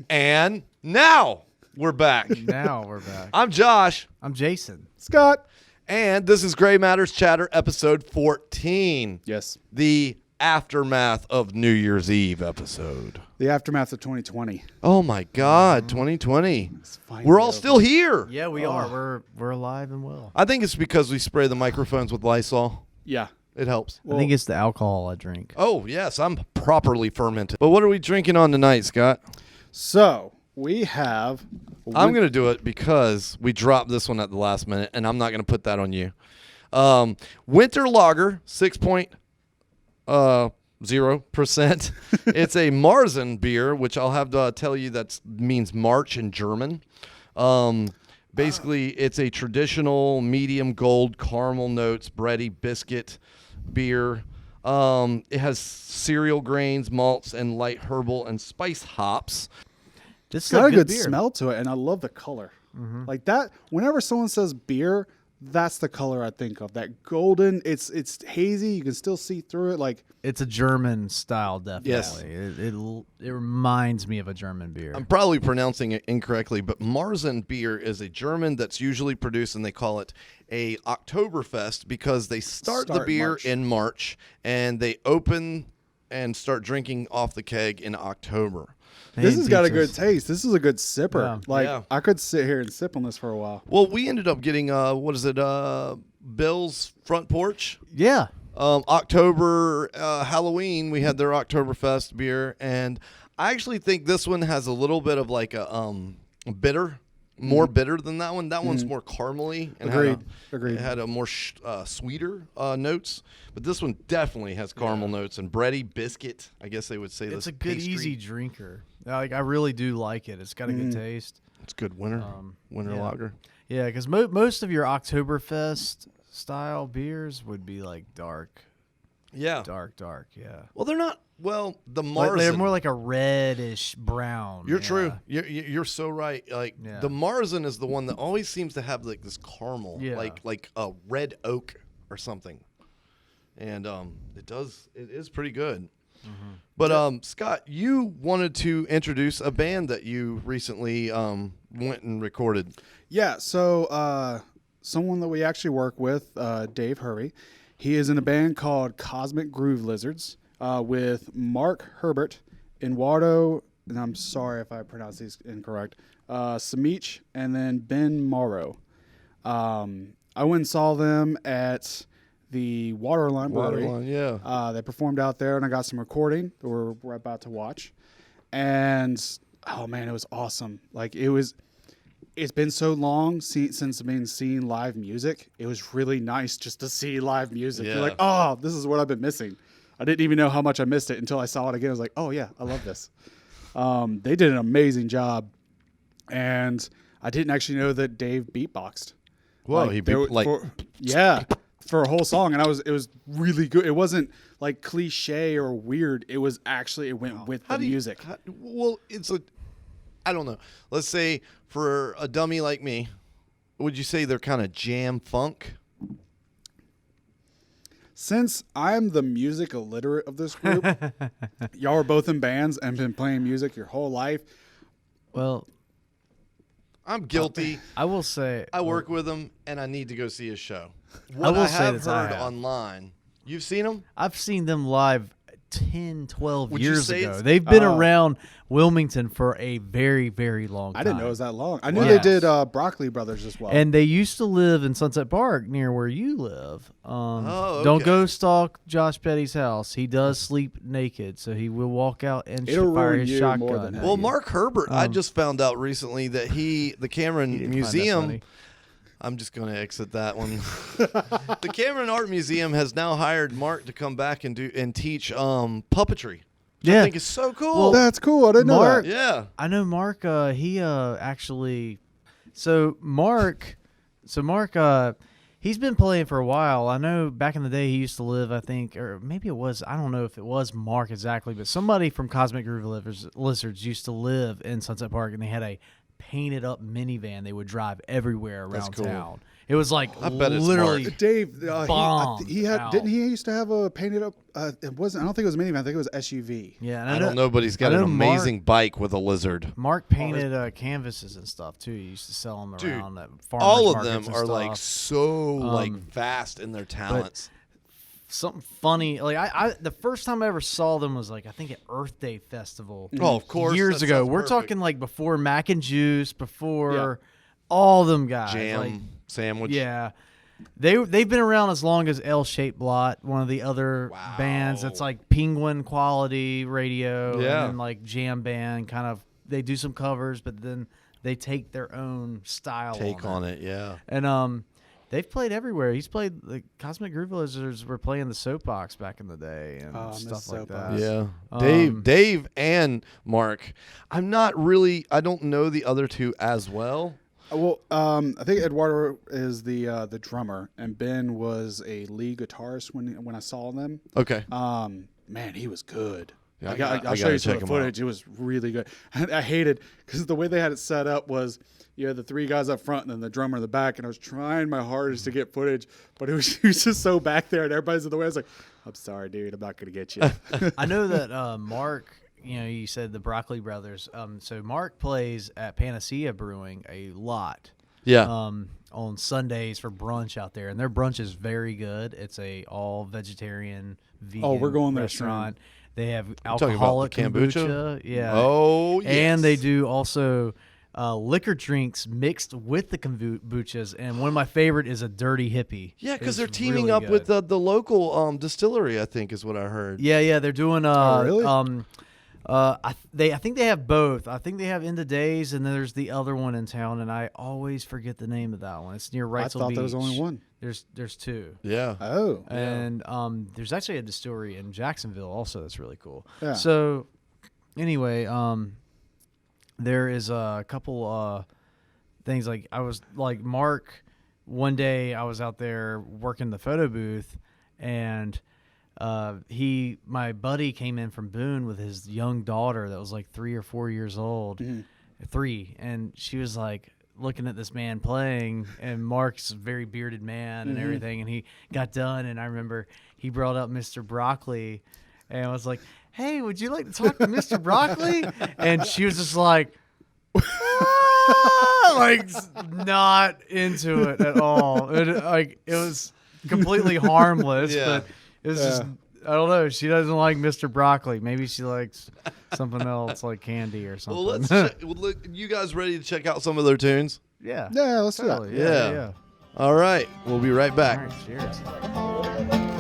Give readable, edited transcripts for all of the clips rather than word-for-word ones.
And now we're back. I'm Josh. I'm Jason. Scott. And this is Gray Matterz Chatter, episode 14. Yes. The aftermath of New Year's Eve episode. The aftermath of 2020. Oh, my God, 2020. We're We're all still here. Yeah, we are. We're alive and well. I think it's because we spray the microphones with Lysol. Yeah. It helps. I think it's the alcohol I drink. Oh, yes, I'm properly fermented. But what are we drinking on tonight, Scott? So, we have... I'm going to do it because we dropped this one at the last minute, and I'm not going to put that on you. Winter Lager, 6.0%. It's a Marzen beer, which I'll have to tell you that means March in German. Basically, it's a traditional medium gold caramel notes, bready biscuit beer. It has cereal grains, malts, and light herbal and spice hops. It's got a good beer. smell to it, and I love the color. Mm-hmm. Like that, whenever someone says beer, that's the color I think of. That golden, it's hazy. You can still see through it. Like It's a German style, definitely. Yes. It reminds me of a German beer. I'm probably pronouncing it incorrectly, but Marzen beer is a German that's usually produced, and they call it a Oktoberfest because they start the beer in March, and they open and start drinking off the keg in October. this has got a good taste. This is a good sipper. Yeah. I could sit here and sip on this for a while. Well, we ended up getting, Bill's Front Porch. Yeah. October, Halloween, we had their Oktoberfest beer, and I actually think this one has a little bit of like a bitter, more bitter than that one. That one's more caramely. And Agreed. It had a more sweeter notes, but this one definitely has caramel notes and bready biscuit. I guess they would say It's this a good, pastry. easy drinker. Like I really do like it. It's got a good taste. It's good winter lager. Yeah, because most of your Oktoberfest style beers would be like dark. Yeah. Dark, yeah. Well, they're not. Well, the Marzen. They're more like a reddish brown. You're true. You're so right. Like the Marzen is the one that always seems to have like this caramel, like a red oak or something, and it is pretty good. Mm-hmm. But Scott, you wanted to introduce a band that you recently went and recorded. Yeah. So someone that we actually work with, Dave Hurry, he is in a band called Cosmic Groove Lizards. With Mark Herbert, Eduardo, and I'm sorry if I pronounce these incorrect, Samich, and then Ben Morrow. I went and saw them at the Waterline Brewery. They performed out there, and I got some recording that we're about to watch. And, oh, man, it was awesome. Like, it's been so long since I've been seeing live music. It was really nice just to see live music. Yeah. You're like, oh, this is what I've been missing. I didn't even know how much I missed it until I saw it again. I was like, oh, yeah, I love this. They did an amazing job. And I didn't actually know that Dave beatboxed. Whoa, like, he beat for a whole song. And it was really good. It wasn't like cliche or weird. It was actually, it went with the music. I don't know. Let's say for a dummy like me, would you say they're kind of jam funk? Since I'm the music illiterate of this group, y'all are both in bands and been playing music your whole life. Well, I'm guilty. I will say I work with him, and I need to go see his show. I will I say have that I heard have. online. You've seen him? I've seen them live 10, 12 Would you years say ago. it's- They've been around Wilmington for a very, very long time. I didn't know it was that long. I knew Wow. they did Broccoli Brothers as well. And they used to live in Sunset Park near where you live. Okay. Don't go stalk Josh Petty's house. He does sleep naked, so he will walk out and It'll fire ruin his you shotgun. more than at Well, you. Mark Herbert, I just found out recently that the Cameron didn't find that Museum. funny. I'm just going to exit that one. The Cameron Art Museum has now hired Mark to come back and teach puppetry. Which I think is so cool. Well, that's cool. I didn't know Mark- that. Yeah. I know Mark. He actually. So Mark. He's been playing for a while. I know back in the day he used to live. I think, or maybe it was. I don't know if it was Mark exactly, but somebody from Cosmic Groove Lizards used to live in Sunset Park, and they had a painted up minivan they would drive everywhere around cool. town. It was like I bet it's literally Mark. Dave, bombed he had out. didn't he used to have a painted up? It wasn't. I don't think it was a minivan. I think it was SUV. Yeah, and I don't know, but he's got I an know amazing bike with a lizard. Mark painted canvases and stuff too. He used to sell them Dude, around at farmers All of markets them and are stuff. like so like vast in their talents. Something funny. Like I the first time I ever saw them was like I think at Earth Day Festival. Oh, of course. Years that ago. sounds We're perfect. talking like before Mac and Juice, before all them guys. Jam Like, sandwich. yeah. They've been around as long as L Shaped Blot, one of the other Wow. bands that's like Penguin quality radio, Yeah. and then like jam band kind of. They do some covers, but then they take their own style. Take on it, yeah. And they've played everywhere. He's played the Cosmic Groove Lizards were playing the Soapbox back in the day and I miss stuff like that. Soapbox. Yeah. Dave and Mark. I don't know the other two as well. Well, I think Eduardo is the drummer, and Ben was a lead guitarist when I saw them. Okay. Man, he was good. Yeah, I'll show you some check of the him out. footage. It was really good. And I hated because the way they had it set up was you had the three guys up front and then the drummer in the back, and I was trying my hardest to get footage, but it was just so back there, and everybody's in the way. I was like, I'm sorry, dude, I'm not gonna get you. I know that Mark, you said the Broccoli Brothers. So Mark plays at Panacea Brewing a lot. Yeah. On Sundays for brunch out there, and their brunch is very good. It's a all vegetarian vegan We're going there restaurant. They have talking about alcoholic the kombucha? Yeah. Oh, And they yes. do also liquor drinks mixed with the kombuchas, and one of my favorite is a Dirty Hippie. Yeah, because It's they're teaming really up with good. the local distillery, I think is what I heard. Yeah, they're doing really? I think they have both. I think they have End of Days, and then there's the other one in town, and I always forget the name of that one. It's near Wrightsville I thought Beach. there was only one. There's two. Yeah. Oh, And there's actually a distillery in Jacksonville also that's really cool. Yeah. So anyway, there is a couple things like I was like Mark. One day I was out there working the photo booth, and my buddy came in from Boone with his young daughter that was like 3 or 4 years old, 3, and she was like looking at this man playing, and Mark's a very bearded man and everything, and he got done, and I remember he brought up Mr. Broccoli, and I was like, hey, would you like to talk to Mr. Broccoli? And she was just like, like not into it at all. It was completely harmless, Yeah. but it was just, I don't know. She doesn't like Mr. Broccoli. Maybe she likes something else like candy or something. Well, look, you guys ready to check out some of their tunes? yeah. yeah, let's do that. Totally. Yeah. Yeah. All right. We'll be right All back. right. Cheers.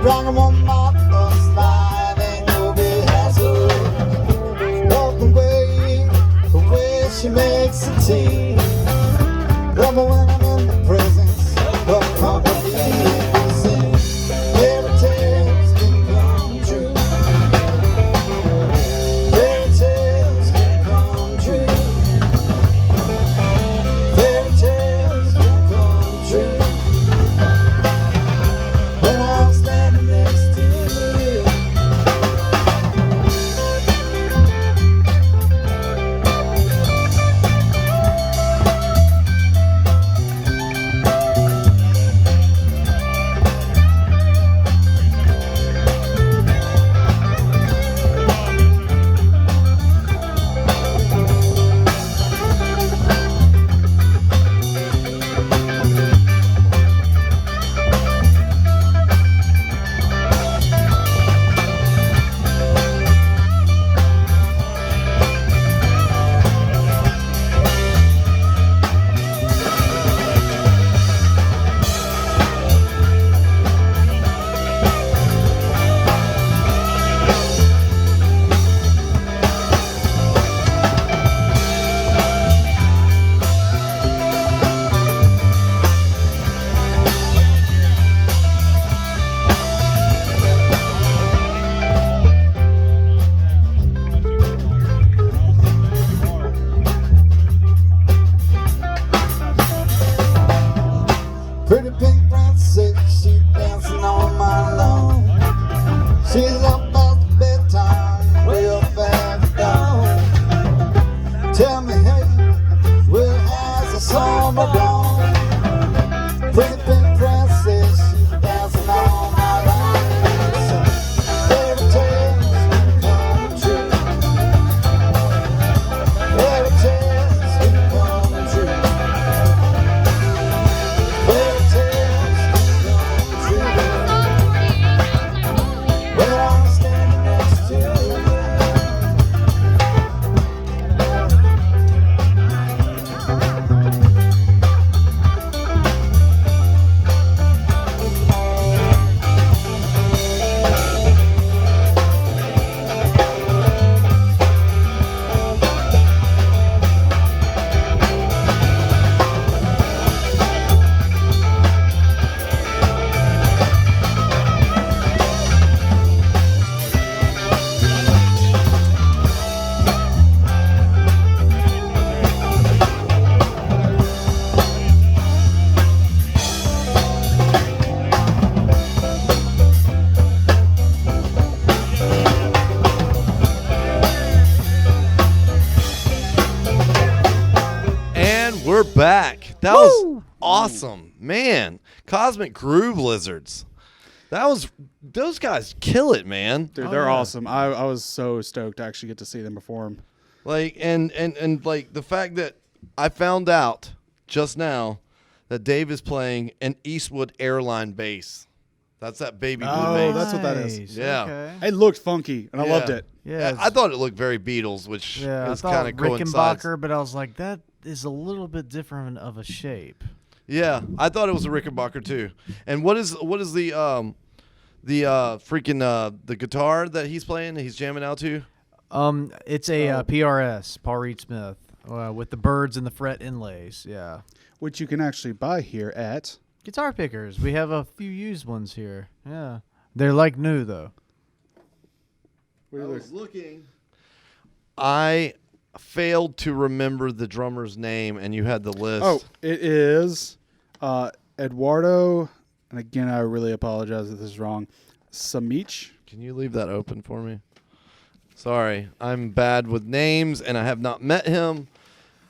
Rockin' one mouth of slide, ain't no big hassle. Love the way she makes the tea. Love her when I'm in the presence of company. Sing fairy tales can come true. Fairy tales can come true. Fairy tales can come true. When I'm standing next to you. Pretty pink princess, she's dancing on my lawn. She's up past bedtime, real fast down. Tell me, hey, where has the summer gone? Pretty pink princess, she's dancing on my lawn. So, fairy tales come true. Fairy tales come true. Fairy tales come true. When I'm standing next to you. And we're back. That was awesome, man. Cosmic Groove Lizards. Those guys kill it, man. Dude, they're awesome. I was so stoked to actually get to see them perform. Like and like the fact that I found out just now that Dave is playing an Eastwood Airline bass. That's that baby blue Oh, bass. that's what that is. Nice. Yeah. Okay. It looked funky, and I loved it. Yeah. I thought it looked very Beatles, which Yeah, I is thought kind of coincides. Rickenbacker, but I was like, that is a little bit different of a shape. Yeah, I thought it was a Rickenbacker too. And what is the freaking the guitar that he's playing? He's jamming out to. It's a PRS, Paul Reed Smith, with the birds and the fret inlays. Yeah. Which you can actually buy here at. Guitar pickers. We have a few used ones here. Yeah. They're like new though. I was looking. I failed to remember the drummer's name, and you had the list. Oh, it is Eduardo, and again, I really apologize if this is wrong. Samich. Can you leave that open for me? Sorry, I'm bad with names, and I have not met him.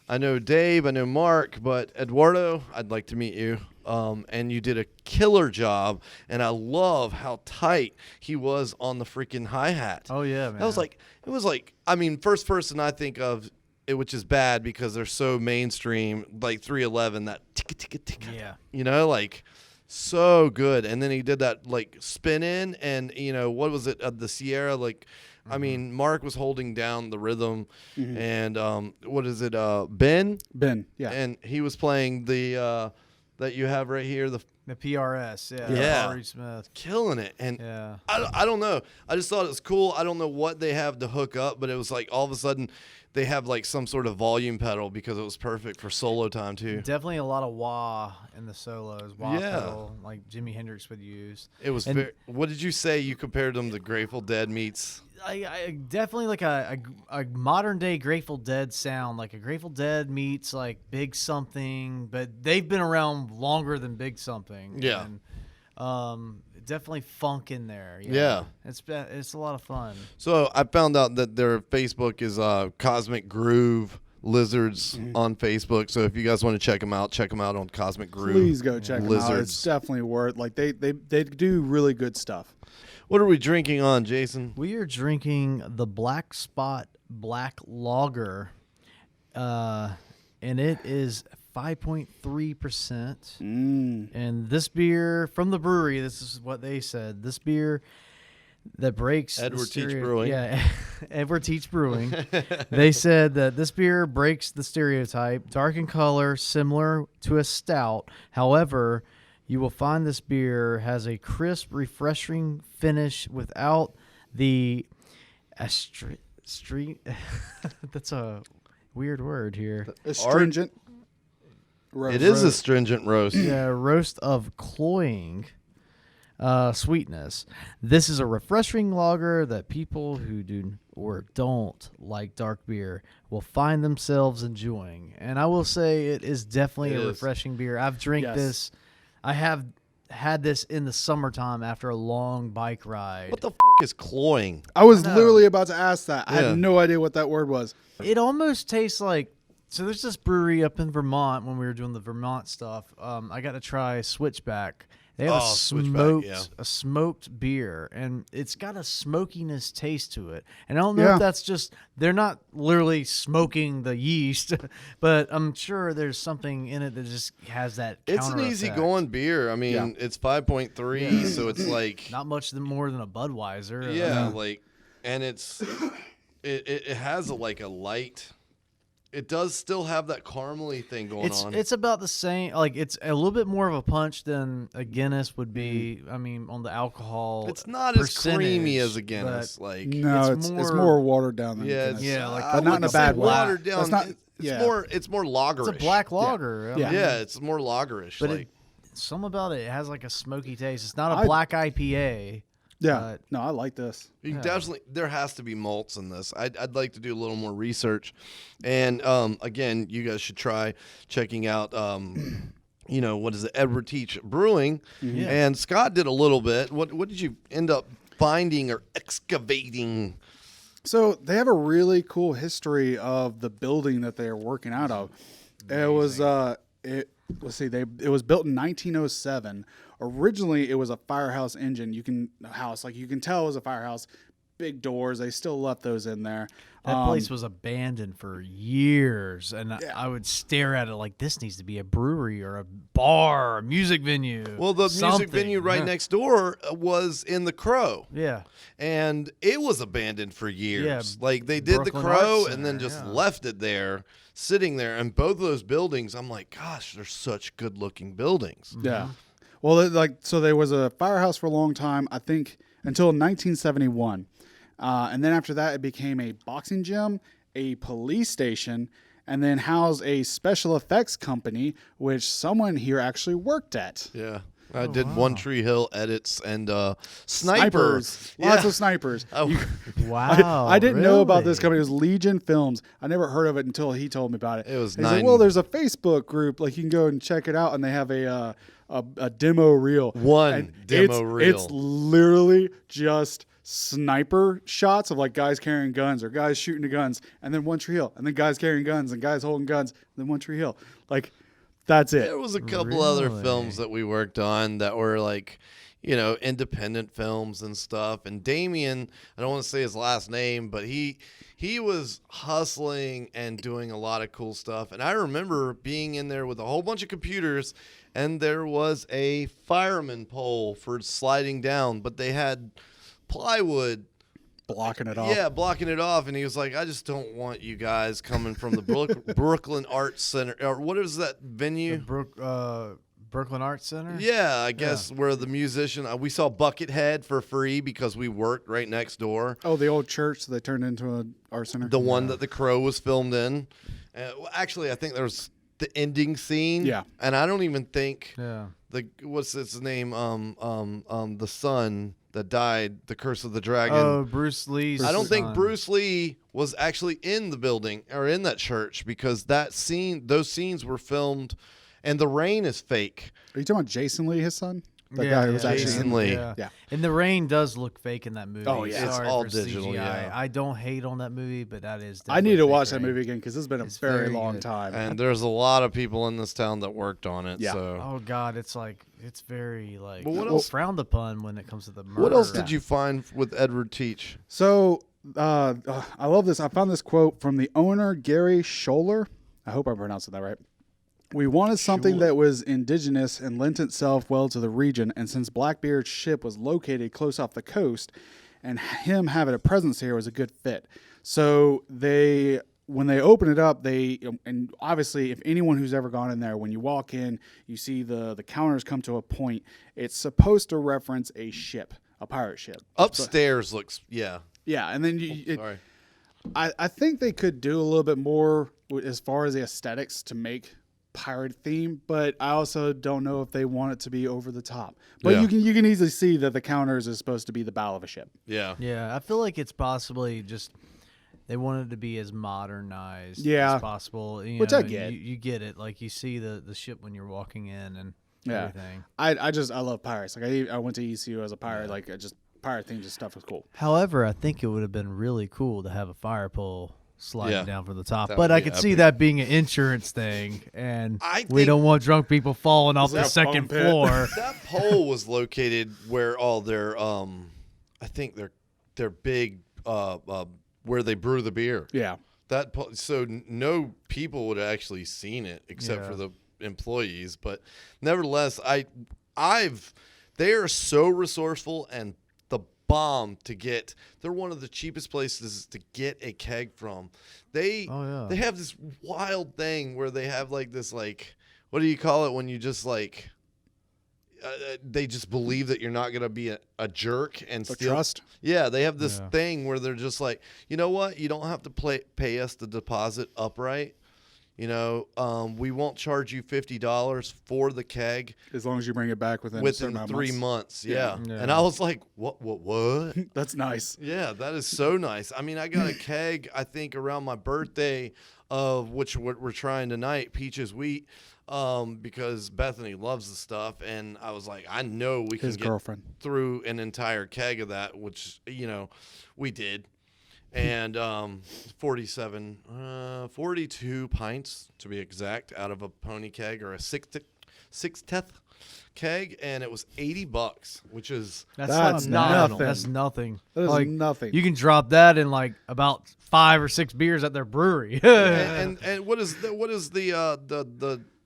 I know Dave, I know Mark, but Eduardo, I'd like to meet you. And you did a killer job, and I love how tight he was on the freaking hi-hat. Oh yeah, man. It was like, I mean, first person I think of, which is bad because they're so mainstream, like 311, that ticka ticka ticka. Yeah. You know, like so good. And then he did that like spin in, and what was it? The Sierra, like. I mean, Mark was holding down the rhythm, and what is it? Ben. Ben, yeah. And he was playing the that you have right here, the The PRS, Yeah. Rory Smith. killing it. And Yeah. I don't know. I just thought it was cool. I don't know what they have to hook up, but it was like all of a sudden they have like some sort of volume pedal because it was perfect for solo time too. Definitely a lot of wah in the solos. Wah Yeah. pedal, like Jimi Hendrix would use. It was And- what did you say you compared them to Grateful Dead meets? I definitely like a modern day Grateful Dead sound, like a Grateful Dead meets like Big Something, but they've been around longer than Big Something. Yeah. And, definitely funk in there. Yeah. It's a lot of fun. So I found out that their Facebook is Cosmic Groove Lizards on Facebook. So if you guys want to check them out on Cosmic Groove. Please go check them out. It's Lizards. definitely worth. Like they do really good stuff. What are we drinking on, Jason? We are drinking the Black Spot Black Lager, and it is 5.3%. And this beer from the brewery, this is what they said. This beer that breaks the Edward Teach stereo- Brewing. Yeah, Edward Teach Brewing. They said that this beer breaks the stereotype, dark in color, similar to a stout. However, you will find this beer has a crisp, refreshing finish without the street. That's a weird word here. Astringent. It is a stringent roast. Yeah, roast of cloying sweetness. This is a refreshing lager that people who do or don't like dark beer will find themselves enjoying. And I will say it is definitely It a is. refreshing beer. I've drank Yes. this. I have had this in the summertime after a long bike ride. What the is cloying? I was know. literally about to ask that. I Yeah. had no idea what that word was. It almost tastes like. So there's this brewery up in Vermont when we were doing the Vermont stuff. I got to try Switchback. They have Switchback, a smoked beer, and it's got a smokiness taste to it. And I don't know Yeah. if that's just they're not literally smoking the yeast, but I'm sure there's something in it that just has that. It's an counter easy effect. going beer. I mean, Yeah. it's 5.3, so it's like Not much more than a Budweiser. yeah, like, and it has like a light. It does still have that caramely thing going on. It's about the same. Like it's a little bit more of a punch than a Guinness would be. I mean, on the alcohol. It's not as creamy percentage, as a Guinness. Like No, It's it's more- more watered down than yeah, Guinness. Yeah, like- I But not in a wouldn't say bad way. watered down. That's not- it's yeah. it's more lagerish. It's a black lager. I Yeah. mean, Yeah, it's more lagerish. but like some about it has like a smoky taste. It's not a I- black IPA. Yeah. But- No, I like this. you Yeah. definitely there has to be malts in this. I'd like to do a little more research, and again, you guys should try checking out. What is it? Edward Teach Brewing, Yeah. and Scott did a little bit. What did you end up finding or excavating? So they have a really cool history of the building that they are working out of. It was it was built in 1907. Originally, it was a firehouse engine. You can tell it was a firehouse. Big doors. They still left those in there. That place was abandoned for years, and I would stare at it like this needs to be a brewery or a bar, or a music venue. Well, the music something. venue right next door was in the Crow. Yeah, And it was abandoned for years. Yeah, Like they did Brooklyn the Crow Arts and then Center, just yeah. left it there, sitting there. And both of those buildings, I'm like, gosh, they're such good looking buildings. Yeah. Well, so there was a firehouse for a long time, I think, until 1971. And then after that, it became a boxing gym, a police station, and then housed a special effects company, which someone here actually worked at. Yeah. I did One Tree Hill edits and Sniper. Snipers. Lots of snipers. Oh, wow. I didn't know about this really? company. It was Legion Films. I never heard of it until he told me about it. It was He said, 9 well, there's a Facebook group. Like, you can go and check it out, and they have a demo reel. One And demo reel. It's literally just sniper shots of like guys carrying guns or guys shooting the guns, and then One Tree Hill, and then guys carrying guns and guys holding guns, and then One Tree Hill. Like, that's it. there was a couple other Really? films that we worked on that were like, independent films and stuff. And Damien, I don't want to say his last name, but he was hustling and doing a lot of cool stuff. And I remember being in there with a whole bunch of computers, and there was a fireman pole for sliding down, but they had plywood. Blocking it off. Yeah, blocking it off. And he was like, I just don't want you guys coming from the Brooklyn Arts Center. Or what is that venue? Brooklyn Arts Center. Yeah, I guess where the musician. We saw Buckethead for free because we worked right next door. Oh, the old church they turned into an art center. The one that The Crow was filmed in. Well, actually, I think there's the ending scene. Yeah. And I don't even think Yeah. what's his name? The son that died, The Curse of the Dragon. Oh, Bruce Lee's I don't think son. Bruce Lee was actually in the building or in that church because those scenes were filmed, and the rain is fake. Are you talking about Jason Lee, his son? That Yeah, guy who was yeah, actually Jason in- Lee. Yeah. And the rain does look fake in that movie. Oh, yeah. It's Sorry all for digital, CGI. yeah. I don't hate on that movie, but that is. I need to definitely watch fake that rain. movie again because it's been a It's very very long good. time. And there's a lot of people in this town that worked on it. Yeah. So. Oh God, it's very like But what else- frowned upon when it comes to the murder. What else did you find with Edward Teach? So I love this. I found this quote from the owner, Gary Scholler. I hope I'm pronouncing that right. We wanted something that was indigenous and lent itself well to the region, and since Blackbeard's ship was located close off the coast, and him having a presence here was a good fit. So when they open it up, and obviously if anyone who's ever gone in there, when you walk in, you see the counters come to a point. It's supposed to reference a ship, a pirate ship. Upstairs looks, yeah. Yeah, and then Sorry. I think they could do a little bit more as far as the aesthetics to make pirate theme, but I also don't know if they want it to be over the top. But Yeah. you can easily see that the counters is supposed to be the bow of a ship. Yeah. Yeah, I feel like it's possibly just they wanted to be as modernized Yeah. as possible. You Which know, I get. You get it. Like you see the ship when you're walking in and Yeah. everything. I love pirates. Like I went to ECU as a pirate. Like pirate themed stuff was cool. However, I think it would have been really cool to have a fire pole sliding Yeah. down from the top. That But would I be could see epic. that being an insurance thing, and I we think- don't want drunk people falling off that the a second foam pit? floor. That pole was located where all their I think their big where they brew the beer. Yeah. So no people would have actually seen it except Yeah. for the employees, but nevertheless, they are so resourceful and the bomb to get. They're one of the cheapest places to get a keg from. They have this wild thing where they have like this what do you call it when you just they just believe that you're not going to be a jerk and So steal. trust. Yeah, they have this Yeah. thing where they're just like, you know what? You don't have to pay us the deposit upright. You know, we won't charge you $50 for the keg As long as you bring it back within a certain within amount of 3 months. Yeah. Yeah. And I was like, what? That's nice. Yeah, that is so nice. I mean, I got a keg, I think, around my birthday of which what we're trying tonight, Peaches Wheat, because Bethany loves the stuff. And I was like, I know we can His get girlfriend. through an entire keg of that, which, we did. And 42 pints, to be exact, out of a pony keg or a sixteth keg. And it was $80, which is... That's nothing. nothing. That's nothing. That is Like, nothing. You can drop that in like about 5 or 6 beers at their brewery. and what is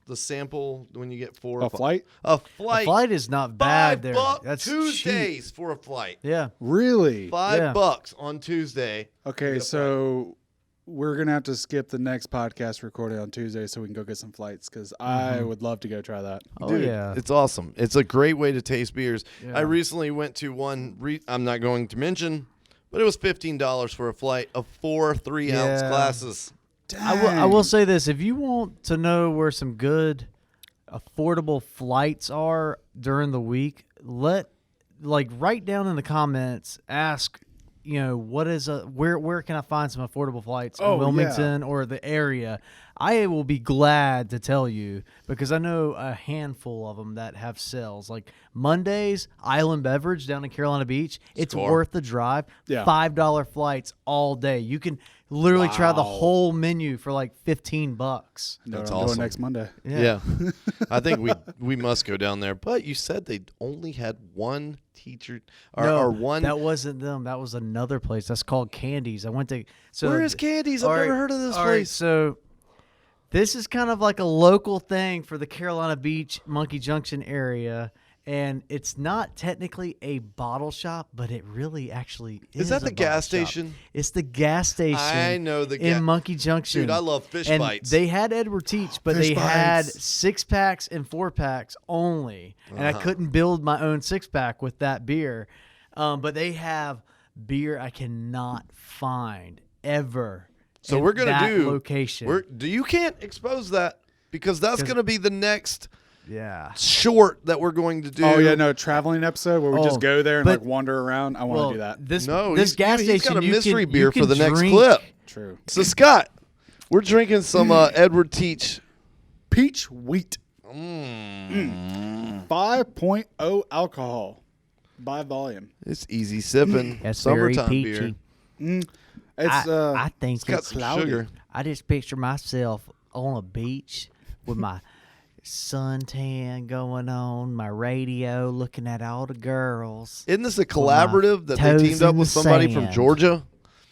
the sample when you get four? A flight? A flight. A flight is not bad there. $5 That's Tuesdays cheap. for a flight. Yeah. Really? $5 on Tuesday. Okay, Get a so we're going to have to skip the next podcast recorded on Tuesday so we can go get some flights because I would love to go try that. Oh Dude, yeah. it's awesome. It's a great way to taste beers. Yeah. I recently went to one. I'm not going to mention, but it was $15 for a flight of 4 3-ounce Yeah. glasses. I will say this: if you want to know where some good, affordable flights are during the week, write down in the comments. Ask, what is where can I find some affordable flights Oh, in Wilmington or the area? I will be glad to tell you because I know a handful of them that have sales. Like Mondays, Island Beverage down in Carolina Beach. It's Score. worth the drive. Yeah. $5 flights all day. You can literally try the whole menu for like $15. No, That's I'm awesome. going next Monday. Yeah. I think we must go down there. But you said they only had one teacher or one. That wasn't them. That was another place. That's called Candies. I went to. So Where is Candies? I've all never right, heard of this all right, place. so this is kind of like a local thing for the Carolina Beach, Monkey Junction area, And it's not technically a bottle shop, but it really actually is. Is that the a gas bottle shop. station? It's the gas station. I know the in Monkey Junction. Dude, I love fish and bites. They had Edward Teach, but Fish they had bites. 6-packs and 4-packs only, and I couldn't build my own 6-pack with that beer. But they have beer I cannot find ever. So in we're gonna that do location. You can't expose that because that's gonna be the next Yeah. short that we're going to do. Oh yeah, no, traveling episode where we just Oh, go there and but- like wander around. I want to do that. This No, this gas he's station got a you mystery can, beer you for can the next drink- clip. True. So Scott, we're drinking some Edward Teach. Peach wheat. 5.0 alcohol by volume. It's easy sipping. That's very Summertime peachy. beer. It's I think It's got it's some cloudy. sugar. I just picture myself on a beach with my suntan going on, my radio, looking at all the girls. Isn't this a collaborative that they toes teamed up in with the somebody from sand. Georgia?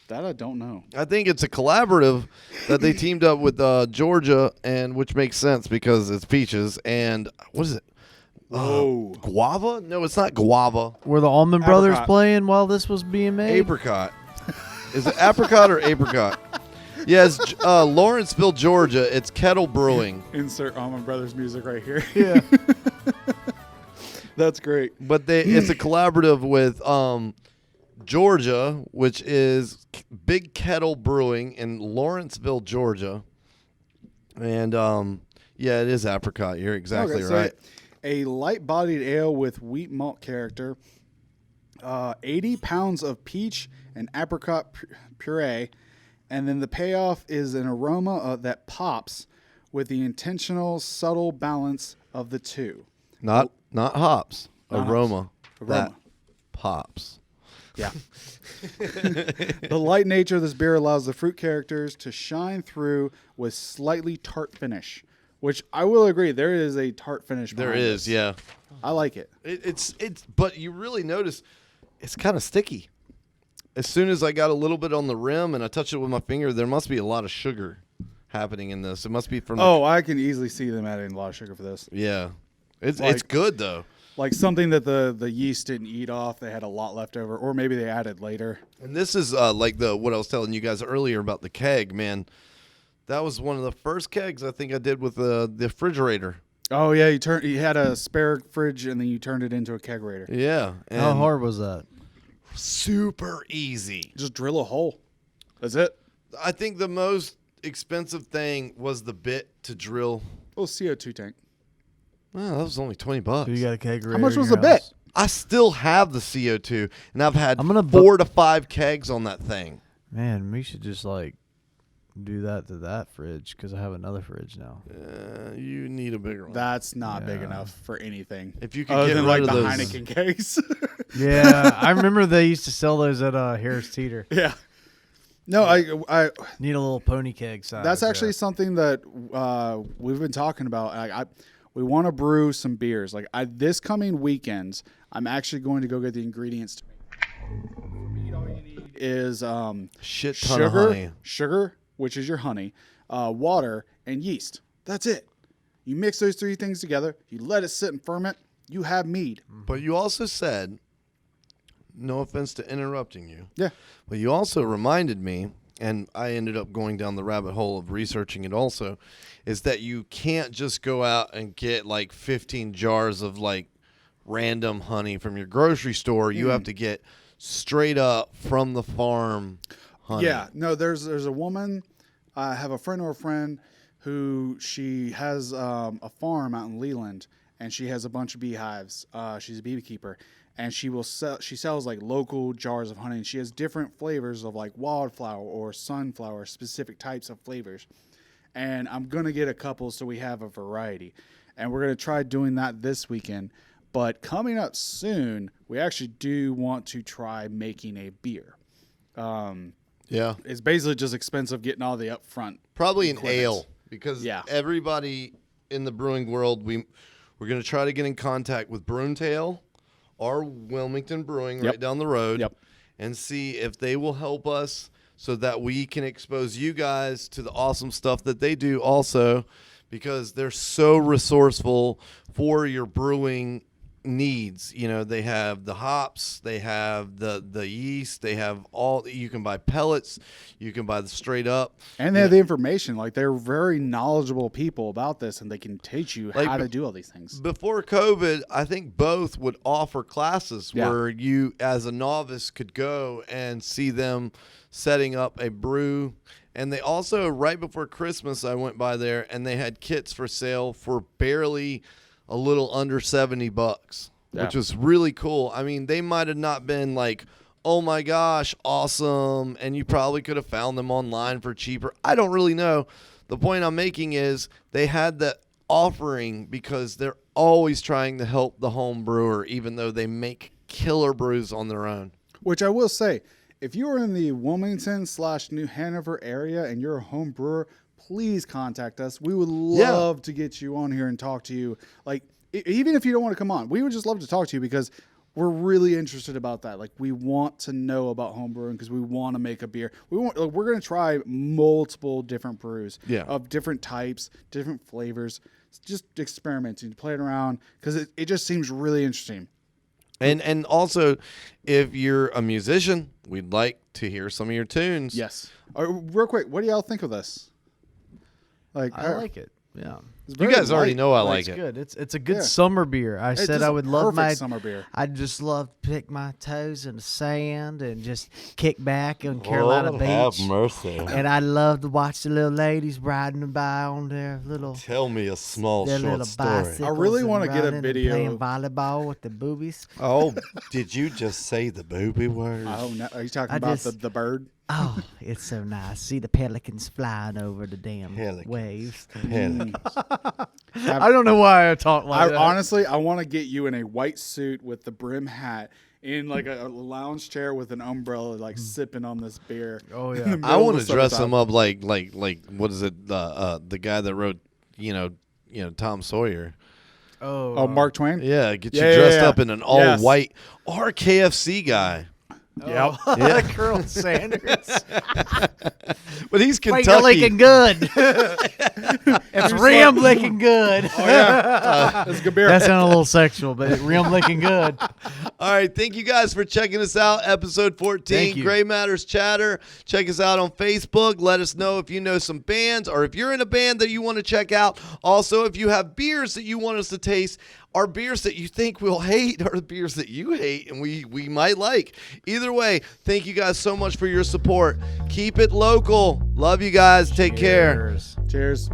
that I don't know. I think it's a collaborative that they teamed up with Georgia, and which makes sense because it's peaches and what is it? Whoa. Guava? No, it's not guava. Were the Allman Brothers Apricot. playing while this was being made? Apricot. Is it apricot or apricot? Yes, Lawrenceville, Georgia. It's Kettle Brewing. Insert Allman Brothers music right here. Yeah. That's great. But it's a collaborative with Georgia, which is Big Kettle Brewing in Lawrenceville, Georgia. And yeah, it is apricot. You're exactly Okay, so right. a light-bodied ale with wheat malt character, 80 pounds of peach and apricot puree, and then the payoff is an aroma that pops with the intentional, subtle balance of the two. Not hops. Not Aroma. hops. That Aroma. pops. Yeah. The light nature of this beer allows the fruit characters to shine through with slightly tart finish, which I will agree, there is a tart finish. There behind is, this. yeah. I like it. It's but you really notice it's kind of sticky. As soon as I got a little bit on the rim and I touched it with my finger, there must be a lot of sugar happening in this. It must be from Oh, I can easily see them adding a lot of sugar for this. yeah. It's Like- good though. Like something that the yeast didn't eat off, they had a lot left over, or maybe they added later. And this is like what I was telling you guys earlier about the keg, man. That was one of the first kegs I think I did with the refrigerator. Oh yeah, you had a spare fridge and then you turned it into a kegerator. Yeah. And How hard was that? super easy. Just drill a hole. That's it. I think the most expensive thing was the bit to drill. Little CO2 tank. Well, that was only $20. So you got a kegerator. How much in was your the bit? house? I still have the CO2, and I've had I'm gonna 4 to 5 kegs on that thing. Man, we should just like do that to that fridge because I have another fridge now. You need a bigger one. That's not big Yeah. enough for anything. If you could Other get than rid like of the those, Heineken kegs. Yeah, I remember they used to sell those at Harris Teeter. Yeah. No, I Need a little pony keg size. that's actually yeah. something that we've been talking about. We want to brew some beers. Like this coming weekend, I'm actually going to go get the ingredients. All you need is shit ton of honey. sugar, which is your honey, water, and yeast. That's it. You mix those three things together. You let it sit and ferment. You have mead. But you also said, no offense to interrupting you, Yeah. but you also reminded me, and I ended up going down the rabbit hole of researching it also, is that you can't just go out and get like 15 jars of like random honey from your grocery store. You have to get straight up from the farm honey. Yeah, no, there's a woman. I have a friend or a friend who she has a farm out in Leland, and she has a bunch of beehives. She's a beekeeper, and she sells like local jars of honey, and she has different flavors of like wildflower or sunflower, specific types of flavors. And I'm gonna get a couple so we have a variety, and we're gonna try doing that this weekend. But coming up soon, we actually do want to try making a beer. Yeah. It's basically just expensive getting all the upfront. Probably an equipment. ale because Yeah. everybody in the brewing world, we're going to try to get in contact with Broomtail or Wilmington Brewing Yep. right down the road Yep. and see if they will help us so that we can expose you guys to the awesome stuff that they do also, because they're so resourceful for your brewing needs. You know, they have the hops, they have the yeast, they have all. You can buy pellets, you can buy the straight up, And they have the information. Like, they're very knowledgeable people about this, and they can teach you Like, how to do all these things. Before COVID, I think both would offer classes where you, as a novice, could go and see them setting up a brew. And they also, right before Christmas, I went by there, and they had kits for sale for barely a little under $70, which was really cool. I mean, they might have not been like, oh my gosh, awesome, and you probably could have found them online for cheaper. I don't really know. The point I'm making is they had the offering because they're always trying to help the home brewer, even though they make killer brews on their own. Which I will say, if you are in the Wilmington/New Hanover area and you're a home brewer, please contact us. We would love to get you on here and talk to you. Like, even if you don't want to come on, we would just love to talk to you because we're really interested about that. Like, we want to know about home brewing because we want to make a beer. We're going to try multiple different brews of different types, different flavors, just experimenting, playing around because it just seems really interesting. And also, if you're a musician, we'd like to hear some of your tunes. Yes. Real quick, what do y'all think of this? Like, I like it. Yeah. You guys already know I like It's it. good. It's a good summer beer. I said I would love my summer beer. I'd just love to pick my toes in the sand and just kick back on Carolina Beach. Have mercy. And I love to watch the little ladies riding by on their little Tell me a small their short little story. bicycles. I really and wanna get a running and video. playing volleyball with the boobies. Oh, did you just say the booby word? Oh, no. Are you talking I about just- the bird? Oh, it's so nice. See the pelicans flying over the damn Pelicans. waves. I don't know why I talk like that. Honestly, I want to get you in a white suit with the brim hat in like a lounge chair with an umbrella, like sipping on this beer. Oh, in yeah. the middle I of want the to dress summertime. him up like what is it? The guy that wrote Tom Sawyer. Oh, Mark Twain? Yeah, get you Yeah, dressed yeah. up in an all Yes. white or KFC guy. Yep. Yeah. Colonel Sanders. But he's Finger Kentucky. licking good. It's rim licking good. Oh, yeah. That's good beer. That sounded a little sexual, but rim licking good. All right, thank you guys for checking us out. Episode 14, Thank you. Gray Matterz Chatter. Check us out on Facebook. Let us know if you know some bands or if you're in a band that you want to check out. Also, if you have beers that you want us to taste, our beers that you think we'll hate are the beers that you hate and we might like. Either way, thank you guys so much for your support. Keep it local. Love you guys. Take care. Cheers.